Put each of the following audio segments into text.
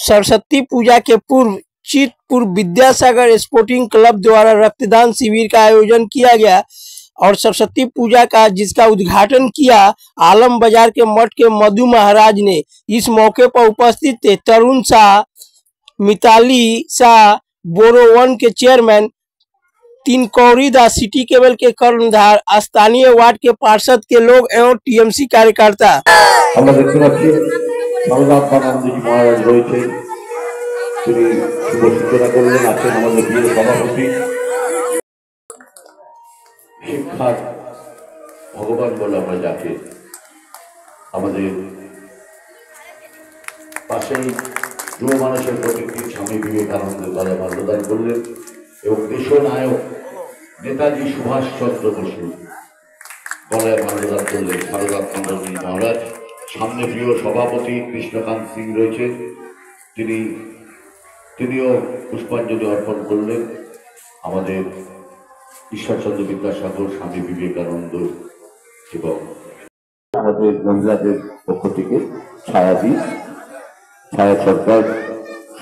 सरस्वती पूजा के पूर्व Chitpur Vidyasagar sporting club द्वारा रक्तदान शिविर का आयोजन किया गया और सरस्वती पूजा का जिसका उद्घाटन किया आलम बाजार के मठ के मधु महाराज ने। इस मौके पर उपस्थित थे तरुण शाह, मिताली शाह, बोरो वन के चेयरमैन, तिनकौरी दास, सिटी केबल के कर्णधार, स्थानीय वार्ड के पार्षद के लोग एवं टीएमसी कार्यकर्ता। শিক্ষার ভগবান বলে আমরা যাকে আমাদের পাশেই যুব মানুষের প্রতিটি স্বামী বিবেকানন্দের গলায় মাল্যদান করলেন এবং দেশনায়ক নেতাজি সুভাষচন্দ্র বসু গলায় মাল্যদান করলেন সারদাত মন্ডলী মহারাজ। সামনে প্রিয় সভাপতি কৃষ্ণকান্ত সিং রয়েছে, তিনিও পুষ্পাঞ্জলি অর্পণ করলেন। আমাদের ঈশ্বরচন্দ্র বিদ্যাসাগর, স্বামী বিবেকানন্দ এবং আমাদের মহিলাদের পক্ষ থেকে ছায়া সরকার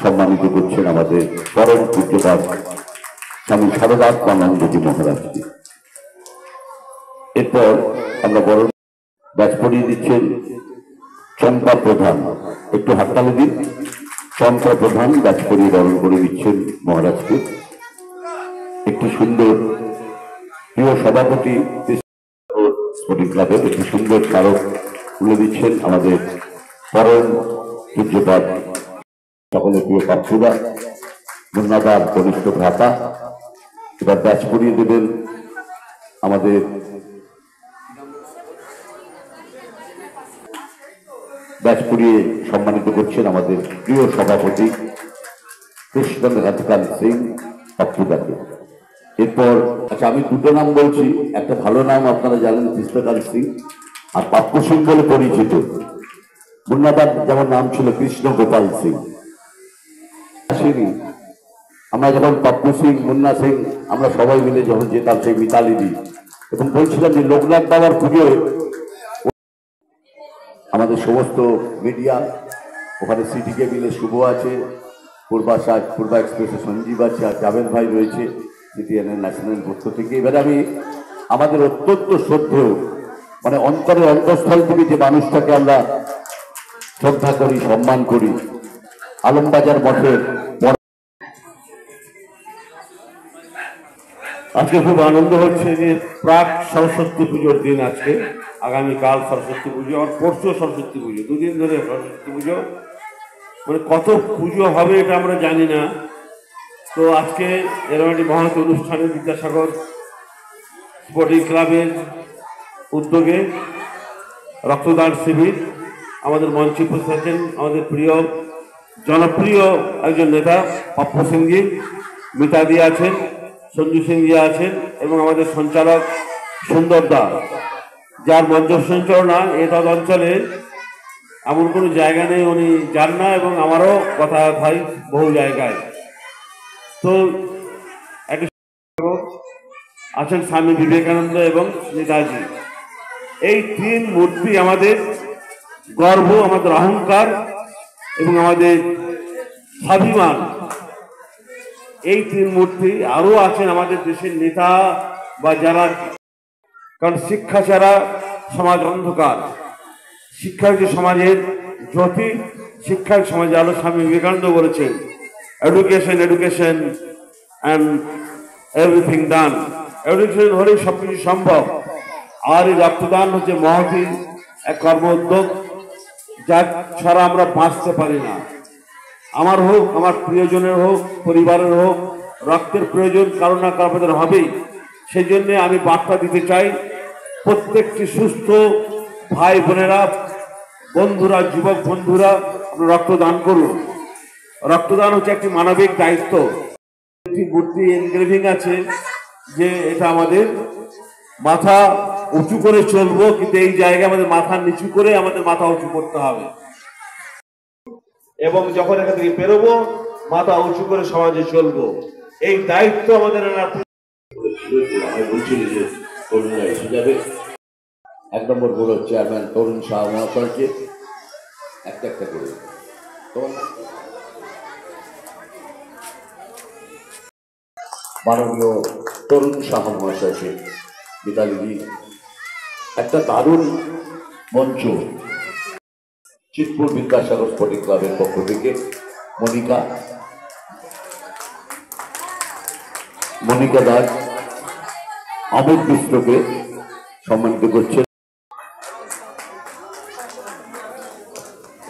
সম্মানিত করছেন আমাদের পরম পূজ্যপাদ স্বামী সারদাত্মানন্দজি মহারাজকে। এরপর আমরা বড় ব্যাচ পড়িয়ে দিচ্ছেন চম্পা প্রধান, একটু হাততালি দিন। চম্পা প্রধান ব্যাচ পড়িয়ে বরণ করে দিচ্ছেন মহারাজকে। একটি সুন্দর প্রিয় সভাপতি স্পোর্টিং ক্লাবের একটি সুন্দর স্মারক তুলে দিচ্ছেন আমাদের পরম পূজ্যপাদ সকলের প্রিয় পাত্ররা, মুন্নাদার কনিষ্ঠ ভ্রাতা। এবার ব্যাচ পড়িয়ে দেবেন আমাদের ব্যাচ পড়িয়ে সম্মানিত করছেন আমাদের প্রিয় সভাপতি কৃষ্ণকান্ত সিং পাপ্পুদাকে। এরপর আচ্ছা, আমি দুটো নাম বলছি, একটা ভালো নাম আপনারা জানেন কৃষ্ণকান্ত সিং, আর পাপ্পু সিং বলে পরিচিত। মুন্নাদার যেমন নাম ছিল কৃষ্ণ গোপাল সিং। আমরা যখন পাপ্পু সিং, মুন্না সিং আমরা সবাই মিলে যখন যেতাম সেই মিতালি দি, এবং বলছিলাম যে লোকনাথ বাবার পুজোয় আমাদের সমস্ত মিডিয়া, ওখানে সিটি কেবিলে শুভ আছে, পূর্বা এক্সপ্রেসে সঞ্জীব আছে, আর জাভেদ ভাই রয়েছে সিটিএনএন ন্যাশনাল পক্ষ থেকে। এবারে আমি আমাদের অত্যন্ত শ্রদ্ধেয়, মানে অন্তরের অন্তঃস্থল থেকে যে মানুষটাকে আমরা শ্রদ্ধা করি, সম্মান করি, আলমবাজার মঠের আজকে খুব আনন্দ হচ্ছে যে প্রাক সরস্বতী পুজোর দিন আজকে, আগামীকাল সরস্বতী পুজো আর পরশু সরস্বতী পুজো, দুদিন ধরে সরস্বতী পুজো। মানে কত পুজো হবে এটা আমরা জানি না। তো আজকে এরকম একটি মহৎ অনুষ্ঠানে বিদ্যাসাগর স্পোর্টিং ক্লাবের উদ্যোগে রক্তদান শিবির, আমাদের মঞ্চে উপস্থিত আছেন আমাদের প্রিয় জনপ্রিয় একজন নেতা পাপ্পু সিংজি, মিতাদি আছেন, সঞ্জু সিংজি আছেন, এবং আমাদের সঞ্চালক সুন্দর দা, যার মঞ্চ সঞ্চালনা এটা অঞ্চলে এমন কোনো জায়গা নেই উনি যান না, এবং আমারও কথা হয় বহু জায়গায়। তো আছেন স্বামী বিবেকানন্দ এবং নেতাজি। এই তিন মূর্তি আমাদের গর্ব, আমাদের অহংকার এবং আমাদের স্বাভিমান। এই তিন মূর্তি আরো আছেন আমাদের দেশের নেতা বা যারা, কারণ শিক্ষা ছাড়া সমাজ অন্ধকার, শিক্ষা হচ্ছে সমাজের জ্যোতি, শিক্ষার সমাজে আলো। স্বামী বিবেকানন্দ বলেছেন education and everything done, education হলেই সবকিছু সম্ভব। আর এই রক্তদান হচ্ছে মহতী এক কর্ম উদ্যোগ, যার ছাড়া আমরা বাঁচতে পারি না। আমার হোক, আমার প্রিয়জনের হোক, পরিবারের হোক, রক্তের প্রয়োজন কারো না কারো আমাদের হবেই। সেই জন্যে আমি বার্তা দিতে চাই প্রত্যেকটি সুস্থ ভাই বোনেরা, বন্ধুরা, যুবক বন্ধুরা, রক্তদান করুন। রক্তদান হচ্ছে একটি মানবিক দায়িত্ব। একটি মূর্তি এনগ্রেভিং আছে যে এটা আমাদের মাথা উঁচু করে চলবো, কিন্তু এই জায়গায় আমাদের মাথা নিচু করে আমাদের মাথা উঁচু করতে হবে, এবং যখন এখান থেকে বেরোবো মাথা উঁচু করে সমাজে চলবো। এই দায়িত্ব আমাদের বলছিল যে তরুণরা এসে যাবে। 1 নম্বর বড় চেয়ারম্যান তরুণ শাহ মহাশয়কে একটা করে মাননীয় তরুণ সাহা মহাশয়কে মিতালিদি একটা দারুণ মঞ্চ চিতপুর বিদ্যাসাগর স্পোর্টিং ক্লাবের পক্ষ থেকে মনিকা দাস অমিত মিশ্রকে সম্মানিত করছেন।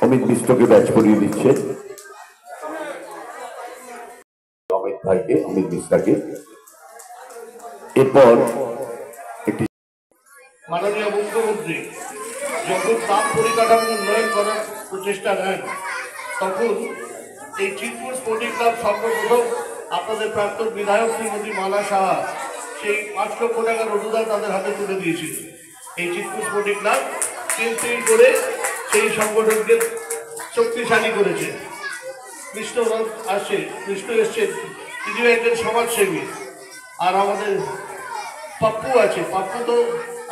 অমিত মিশ্রকে ব্যাচ করিয়ে দিচ্ছেন অমিত ভাইকে, অমিত মিশ্রাকে। এরপর একটি মাননীয় মুখ্যমন্ত্রী যখন তাপ পরিকাঠামো উন্নয়ন করার প্রচেষ্টা নেন, তখন এই চিতপুর স্পোর্টিং ক্লাব সর্বপ্রথম আপনাদের প্রাক্তন বিধায়ক শ্রীমতী মালা সাহা সেই 5 লক্ষ টাকার অনুদান তাদের হাতে তুলে দিয়েছিল। এই চিতপুর স্পোর্টিং ক্লাব চিন্তিত করে সেই সংগঠনকে শক্তিশালী করেছে। কৃষ্ণ এসছে, তিনি একজন সমাজসেবী। আর আমাদের পাপ্পু আছে, পাপ্পু তো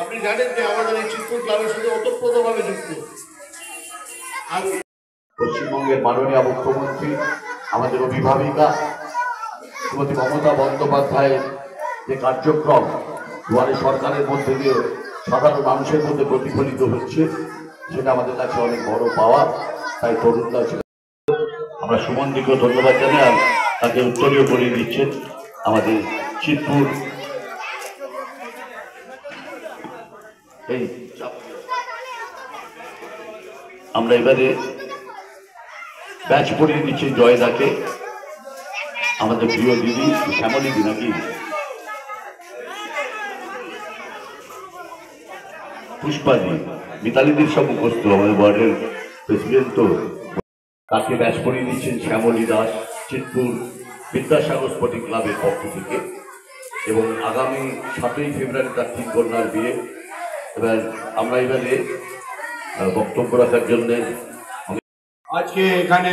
আপনি জানেন যে আমাদের এই চিতপুর ক্লাবের সাথে ওতপ্রোতভাবে যুক্ত। আর পশ্চিমবঙ্গের মাননীয় মুখ্যমন্ত্রী, আমাদের অভিভাবিকা শ্রীমতী মমতা বন্দ্যোপাধ্যায়ের যে কার্যক্রম দুয়ারে সরকারের মধ্যে দিয়ে সাধারণ মানুষের মধ্যে প্রতিফলিত হচ্ছে, সেটা আমাদের কাছে অনেক বড় পাওয়া। তাই তরুণরা আমরা সুমনদিকেও ধন্যবাদ জানাই, আর তাকে উত্তরীয় করিয়ে দিচ্ছেন আমাদের চিতপুর এই। আমরা এবারে ব্যাচ পড়িয়ে দিচ্ছি জয়দাকে, আমাদের প্রিয় দিদি শ্যামলী দি নাকি পুষ্পাদি, মিতালিদির সব মুখস্থ, আমাদের ওয়ার্ডের প্রেসিডেন্ট, তো তাকে ব্যাচ পড়িয়ে দিচ্ছেন শ্যামলী দাস চিতপুর বিদ্যাসাগর স্পোর্টিং ক্লাবের পক্ষ থেকে। এবং আগামী 7ই ফেব্রুয়ারি তার 3 কন্যার বিয়ে। আমরা এবারে বক্তব্য রাখার জন্য আজকে এখানে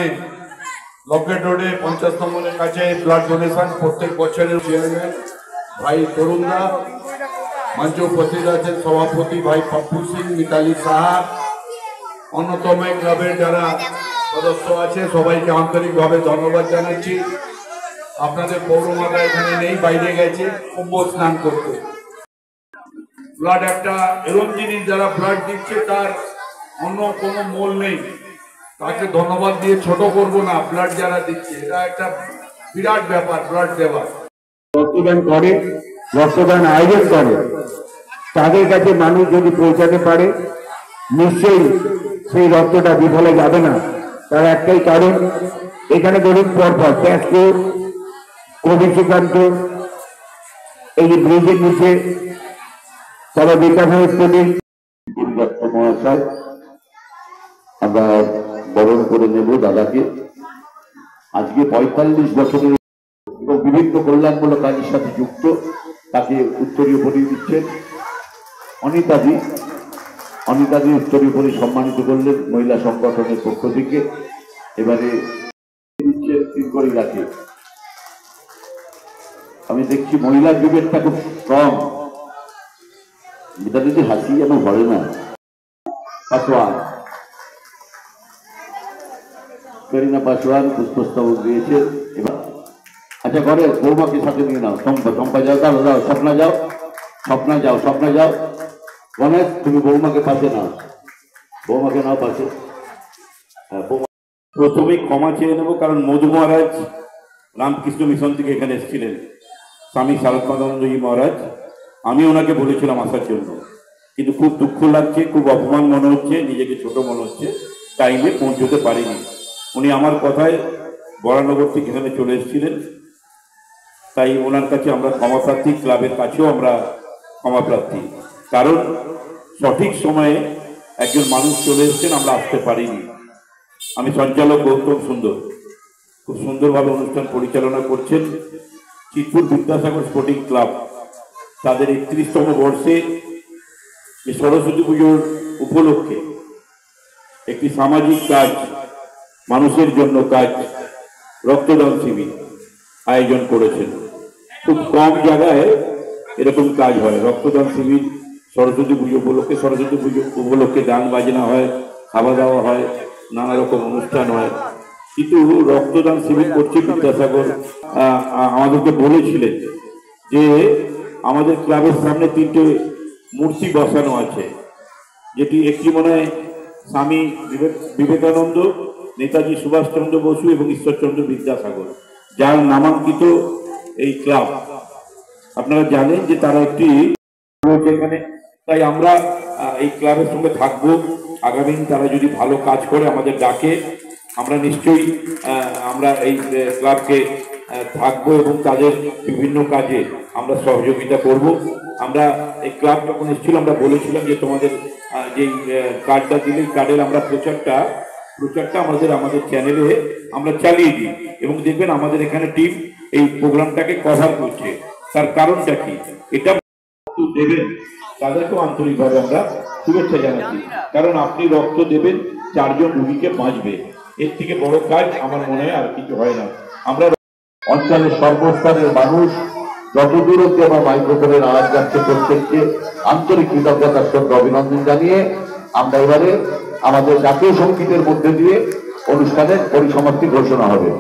লকেট রোডে 50 নম্বরের কাছে ব্লাড ডোনেশন প্রত্যেক বছরের চেয়ারম্যান ভাই তরুণদা, মঞ্চ উপস্থিত আছেন সভাপতি ভাই পাপ্পু সিং, মিতালি সাহা, অন্যতম ক্লাবের যারা সদস্য আছে সবাইকে আন্তরিকভাবে ধন্যবাদ জানাচ্ছি। আপনাদের পৌরমাতা এখানে নেই, বাইরে গেছে কুম্ভ স্নান করতে। ব্লাড একটা এরকম জিনিস, যারা ব্লাড দিচ্ছে তার অন্য কোনো মোল নেই, তাকে ধন্যবাদ দিয়ে ছোট করব না। ব্লাড যারা দিচ্ছে এটা একটা বিরাট ব্যাপার, ব্লাড দেওয়া। রক্তদান করে, রক্তদান আয়োজন করে, তাদের কাছে মানুষ যদি পৌঁছাতে পারে নিশ্চয়ই সেই রক্তটা বিফলে যাবে না। তার একটাই কারণ, এখানে ধরুন পরপর ট্যাসপুর, কবি সুকান্ত, এই যে ব্রিজের নিচে তারা বিদ্যাসাগর স্পোর্টিং মহাশয় আমরা বরণ করে নেব দাদাকে। আজকে 45 বছরের এবং বিভিন্ন কল্যাণমূলক কাজের সাথে যুক্ত, তাকে উত্তরীয় পরিয়ে দিচ্ছেন অনিতাদি উত্তরীয় পরি সম্মানিত করলেন মহিলা সংগঠনের পক্ষ থেকে। এবারে রাখে, আমি দেখছি মহিলার যুগেরটা খুব স্ট্রং, এটা যদি হাসি যেন ভরে না। পাসওয়ান, করিনা পাসওয়ান পুষ্পস্তবক দিয়েছে। এবার আচ্ছা, ঘরে বৌমাকে সাথে নিয়ে নাও। চম্পা যাও, দাও, স্বপ্না যাও। গণেশ, তুমি বৌমাকে পাশে নাও, বৌমাকে নাও পাশে। প্রথমেই ক্ষমা চেয়ে নেব, কারণ মধু মহারাজ রামকৃষ্ণ মিশন থেকে এখানে এসেছিলেন, স্বামী শারদানন্দজি মহারাজ। আমি ওনাকে বলেছিলাম আসার জন্য, কিন্তু খুব দুঃখ লাগছে, খুব অপমান মনে হচ্ছে, নিজেকে ছোট মনে হচ্ছে, টাইমে পৌঁছতে পারিনি। উনি আমার কথায় বরানগর থেকে এখানে চলে এসেছিলেন, তাই ওনার কাছে আমরা ক্ষমাপ্রার্থী, ক্লাবের কাছেও আমরা ক্ষমাপ্রার্থী। কারণ সঠিক সময়ে একজন মানুষ চলে এসেছেন, আমরা আসতে পারিনি। আমি সঞ্চালক গৌতম সুন্দর, খুব সুন্দরভাবে অনুষ্ঠান পরিচালনা করছেন। চিতপুর বিদ্যাসাগর স্পোর্টিং ক্লাব তাদের 31তম বর্ষে সরস্বতী পুজোর উপলক্ষে একটি সামাজিক কাজ, মানুষের জন্য কাজ, রক্তদান শিবির আয়োজন করেছেন। খুব কম জায়গায় এরকম কাজ হয়, রক্তদান শিবির সরস্বতী পুজো উপলক্ষে। সরস্বতী পুজো উপলক্ষে গান বাজনা হয়, খাওয়া দাওয়া হয়, নানা রকম অনুষ্ঠান হয়, কিন্তু রক্তদান শিবির করছে বিদ্যাসাগর আমাদেরকে বলেছিলেন যে আমাদের ক্লাবের সামনে 3টে মূর্তি বসানো আছে, যেটি একটি মনে হয় স্বামী বিবেকানন্দ, নেতাজি সুভাষচন্দ্র বসু এবং ঈশ্বরচন্দ্র বিদ্যাসাগর, যার নামাঙ্কিত এই ক্লাব। আপনারা জানেন যে তারা একটি এখানে, তাই আমরা এই ক্লাবের সঙ্গে থাকবো। আগামী দিন তারা যদি ভালো কাজ করে আমাদের ডাকে, আমরা নিশ্চয়ই আমরা এই ক্লাবকে থাকবো এবং তাদের বিভিন্ন কাজে আমরা সহযোগিতা করব। আমরা এই ক্লাব যখন এসেছিল আমরা বলেছিলাম যে তোমাদের যেই কার্ডটা দিলে কার্ডের আমরা প্রচারটা আমাদের চ্যানেলে আমরা চালিয়ে দিই এবং দেখবেন আমাদের এখানে টিম এই প্রোগ্রামটাকে কভার করছে। তার কারণটা কি, এটা দেবেন তাদেরকেও আন্তরিকভাবে আমরা শুভেচ্ছা জানাচ্ছি, কারণ আপনি রক্ত দেবেন 4 জন রোগীকে বাঁচবে, এর থেকে বড় কাজ আমার মনে হয় আর কিছু হয় না। আমরা অঞ্চলের সর্বস্তরের মানুষ যত দূরত্বে আমার মাইক্রোফোনের আওয়াজ যাচ্ছে প্রত্যেককে আন্তরিক কৃতজ্ঞতার সঙ্গে অভিনন্দন জানিয়ে আমরা এবারে আমাদের জাতীয় সঙ্গীতের মধ্যে দিয়ে অনুষ্ঠানের পরিসমাপ্তি ঘোষণা হবে।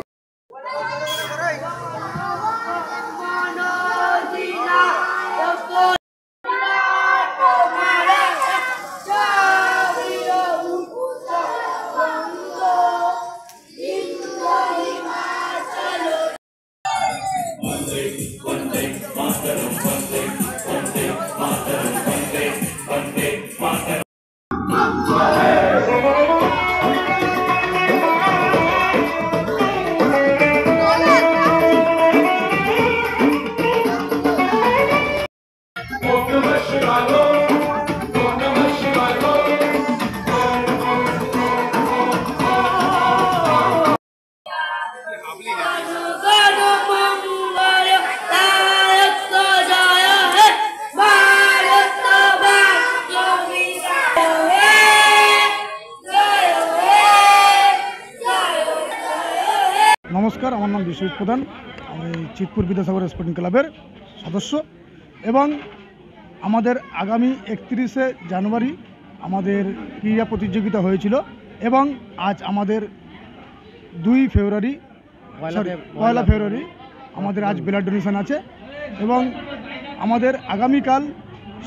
নমস্কার, আমার নাম বিশ্বজিৎ প্রধান। আমি চিতপুর বিদ্যাসাগর স্পোর্টিং ক্লাবের সদস্য এবং আমাদের আগামী 31শে জানুয়ারি আমাদের ক্রীড়া প্রতিযোগিতা হয়েছিল এবং আজ আমাদের 2 ফেব্রুয়ারি পয়লা ফেব্রুয়ারি আমাদের আজ ব্লাড ডোনেশন আছে এবং আমাদের আগামীকাল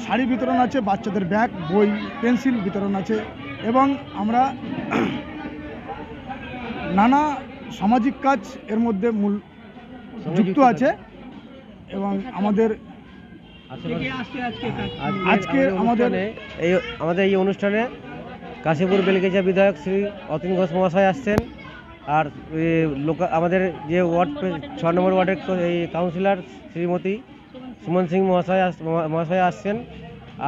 শাড়ি বিতরণ আছে, বাচ্চাদের ব্যাগ, বই, পেন্সিল বিতরণ আছে এবং আমরা নানা সামাজিক কাজ এর মধ্যে মূল যুক্ত আছে এবং আমাদের আজকে আমাদের এই অনুষ্ঠানে কাশীপুর বেলগেজা বিধায়ক শ্রী অতীন ঘোষ মহাশয় আসছেন, আর আমাদের যে ওয়ার্ড 6 নম্বর ওয়ার্ডের এই কাউন্সিলর শ্রীমতী সুমন সিং মহাশয় আসছেন,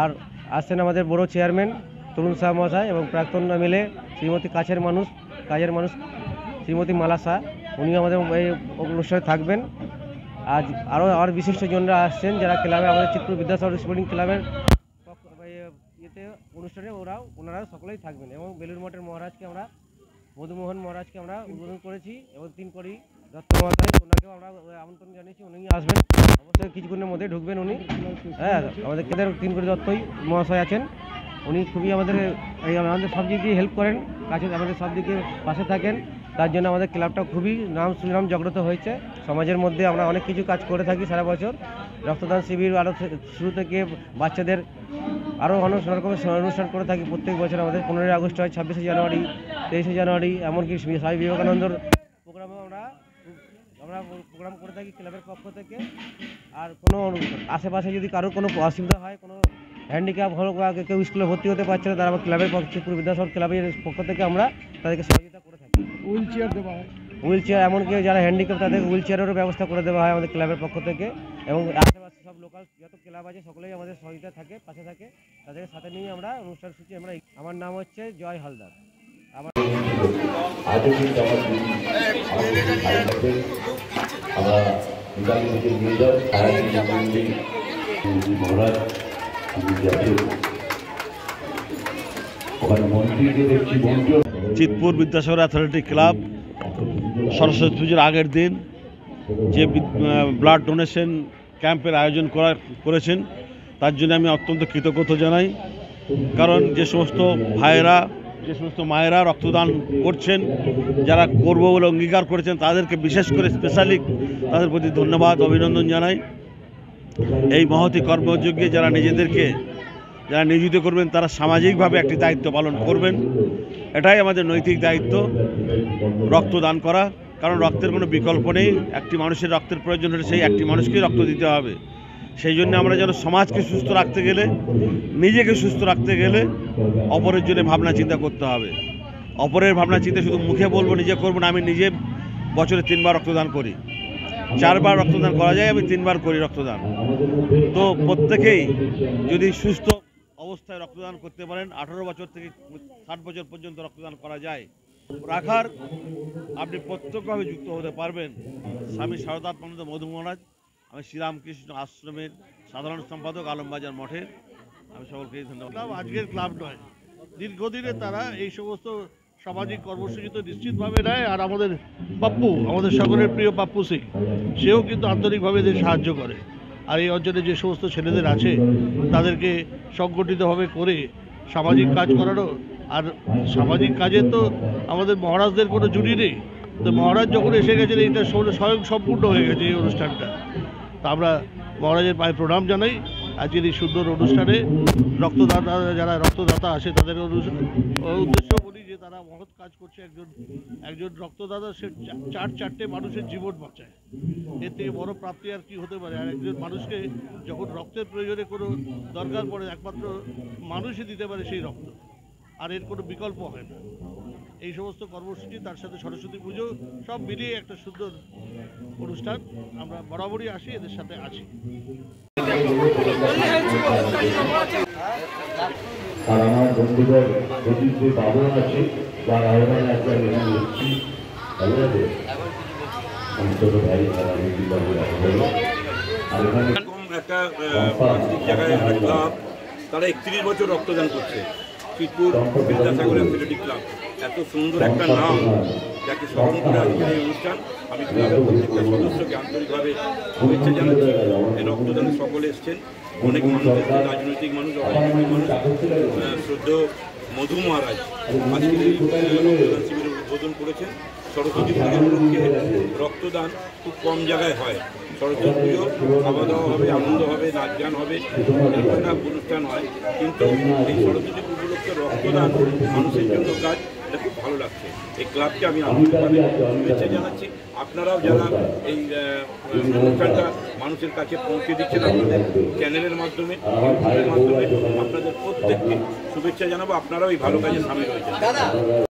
আর আসছেন আমাদের বড় চেয়ারম্যান তরুণ শাহ মহাশয় এবং প্রাক্তন মিলে শ্রীমতী কাজের মানুষ শ্রীমতী মালা শাহ, উনি আমাদের এই অনুষ্ঠানে থাকবেন। আজ আরও বিশিষ্টজনরা আসছেন যারা ক্লাবে আমাদের চিতপুর বিদ্যাসাগর স্পোর্টিং ক্লাবের ইয়েতে অনুষ্ঠানে ওনারা সকলেই থাকবেন এবং বেলুর মঠের মহারাজকে আমরা মধুমোহন মহারাজকে আমরা উদ্বোধন করেছি এবং 3 কোটি দত্ত মহাশয় ওনাকেও আমরা আমন্ত্রণ জানিয়েছি, উনি আসবেন অবশ্যই কিছুক্ষণের মধ্যে ঢুকবেন উনি। হ্যাঁ, আমাদের কেন্দ্রের 3 কোটি দত্তই মহাশয় আছেন, উনি খুবই আমাদের সব দিক দিয়ে হেল্প করেন, কাছে আমাদের সব দিকে পাশে থাকেন, তার জন্য আমাদের ক্লাবটা খুবই সুনাম জাগ্রত হয়েছে সমাজের মধ্যে। আমরা অনেক কিছু কাজ করে থাকি সারা বছর, রক্তদান শিবির আরও শুরু থেকে বাচ্চাদের আরও অনেক রকমের অনুষ্ঠান করে থাকি প্রত্যেক বছর। আমাদের 15ই আগস্ট হয়, 26শে জানুয়ারি, 23শে জানুয়ারি, এমনকি স্বামী বিবেকানন্দর প্রোগ্রামেও আমরা প্রোগ্রাম করে থাকি ক্লাবের পক্ষ থেকে। আর কোনো আশেপাশে যদি কারোর কোনো অসুবিধা হয়, কোনো হ্যান্ডিক্যাপ হলো বা কেউ স্কুলে ভর্তি হতে পারছে না, তারা আমার ক্লাবের চিতপুর বিদ্যাসাগর ক্লাবের পক্ষ থেকে আমরা তাদেরকে সহযোগিতা করে থাকি। হুইল চেয়ার এমনকি যারা হ্যান্ডিক্যাপ তাদের হুইল চেয়ারেরও ব্যবস্থা করে দেওয়া হয় আমাদের ক্লাবের পক্ষ থেকে এবং আশেপাশে সব লোকাল যত ক্লাব আছে সকলেই আমাদের সহযোগিতা থাকে, পাশে থাকে, তাদের সাথে নিয়ে আমরা অনুষ্ঠান সূচি আমার নাম হচ্ছে জয় হালদার। চিতপুর বিদ্যাসাগর অ্যাথলেটিক ক্লাব সরস্বতী পুজোর আগের দিন যে ব্লাড ডোনেশন ক্যাম্পের আয়োজন করেছেন তার জন্য আমি অত্যন্ত কৃতজ্ঞতা জানাই, কারণ যে সমস্ত ভাইয়েরা, যে সমস্ত মায়েরা রক্তদান করছেন, যারা করবো বলে অঙ্গীকার করেছেন, তাদেরকে বিশেষ করে স্পেশালি তাদের প্রতি ধন্যবাদ, অভিনন্দন জানাই। এই মহতি কর্মযজ্ঞে যারা নিয়োজিত করবেন তারা সামাজিকভাবে একটি দায়িত্ব পালন করবেন। এটাই আমাদের নৈতিক দায়িত্ব, রক্তদান করা। কারণ রক্তের কোনো বিকল্প নেই। একটি মানুষের রক্তের প্রয়োজন হলে সেই একটি মানুষকেই রক্ত দিতে হবে। সেই জন্য আমরা যেন সমাজকে সুস্থ রাখতে গেলে, নিজেকে সুস্থ রাখতে গেলে অপরের জন্য ভাবনা চিন্তা করতে হবে। অপরের ভাবনা চিন্তা শুধু মুখে বলবো, নিজে করবো না। আমি নিজে বছরে 3 বার রক্তদান করি, 4 বার রক্তদান করা যায়, আমি 3 বার করি রক্তদান। তো প্রত্যেকেই যদি সুস্থ অবস্থায় রক্তদান করতে পারেন, 18 বছর থেকে 60 বছর পর্যন্ত রক্তদান করা যায় রাখার, আপনি প্রত্যক্ষভাবে যুক্ত হতে পারবেন। স্বামী শারদাত্মানন্দ মধু মহারাজ, আমি শ্রীরামকৃষ্ণ আশ্রমের সাধারণ সম্পাদক, আলমবাজার মঠের। আমি সকলকে ধন্যবাদ। আজকের ক্লাব নয়, দীর্ঘদিনে তারা এই সমস্ত সামাজিক কর্মসূচি তো নিশ্চিতভাবে নেয়। আর আমাদের পাপ্পু, আমাদের সকলের প্রিয় পাপ্পু সিং, সেও কিন্তু আন্তরিকভাবে এদের সাহায্য করে। আর এই অঞ্চলে যে সমস্ত ছেলেদের আছে তাদেরকে সংগঠিতভাবে করে সামাজিক কাজ করানো। আর সামাজিক কাজে তো আমাদের মহারাজদের কোনো জুড়ি নেই। তো মহারাজ যখন এসে গেছেন, এটা স্বয়ং সম্পূর্ণ হয়ে গেছে এই অনুষ্ঠানটা। তা আমরা মহারাজের পায়ে প্রণাম জানাই। আজকের এই সুন্দর অনুষ্ঠানে রক্তদাতা, যারা রক্তদাতা আসে তাদের উদ্দেশ্য বলি যে তারা মহৎ কাজ করছে। একজন রক্তদাতা সে 4 মানুষের জীবন বাঁচায়। এর থেকে বড় প্রাপ্তি আর কি হতে পারে? আর একজন মানুষকে যখন রক্তের প্রয়োজনে কোনো দরকার পড়ে, একমাত্র মানুষই দিতে পারে সেই রক্ত, আর এর কোনো বিকল্প হয় না। এই সমস্ত কর্মসূচি, তার সাথে সরস্বতী পুজো, সব মিলিয়ে একটা সুন্দর অনুষ্ঠান। আমরা বরাবরই আসি, এদের সাথে আছি। আর আমার বন্ধুদের যদি যে বাবু আছে যার আহ্বান একবার এসেছি, আমি ছোট ভাই একটা জায়গায় ক্লাব, তারা 31 বছর রক্তদান করছে। চিতপুর বিদ্যাসাগর অ্যাথলেটিক ক্লাব, এত সুন্দর একটা নাম, যাকে স্মরণ করে আজকের এই অনুষ্ঠান। আমি ক্লাবের প্রত্যেকটা সদস্যকে আন্তরিকভাবে শুভেচ্ছা জানাচ্ছি। এই রক্তদানে সকলে এসছেন, অনেক মানুষ এসছেন, রাজনৈতিক মানুষ, অরাজনৈতিক মানুষ। শ্রদ্ধেয় মধু মহারাজ আজকের এই রক্তদান শিবিরের উদ্বোধন করেছেন। সরস্বতী পুজোর উপলক্ষে রক্তদান খুব কম জায়গায় হয়। সরস্বতী পুজো খাওয়া দাওয়া হবে, আনন্দ হবে, নাচ গান হবে, একটা অনুষ্ঠান হয়। কিন্তু এই সরস্বতী পুজো উপলক্ষে রক্তদান মানুষের জন্য কাজ, এটা খুব ভালো লাগছে। এই ক্লাবকে আমি আন্তরিকভাবে শুভেচ্ছা জানাচ্ছি। আপনারাও যারা এই অনুষ্ঠানটা মানুষের কাছে পৌঁছে দিচ্ছেন আপনাদের চ্যানেলের মাধ্যমে, ইউটিউবের মাধ্যমে, আপনাদের প্রত্যেককে শুভেচ্ছা জানাবো। আপনারাও এই ভালো কাজে সামিল হয়েছেন।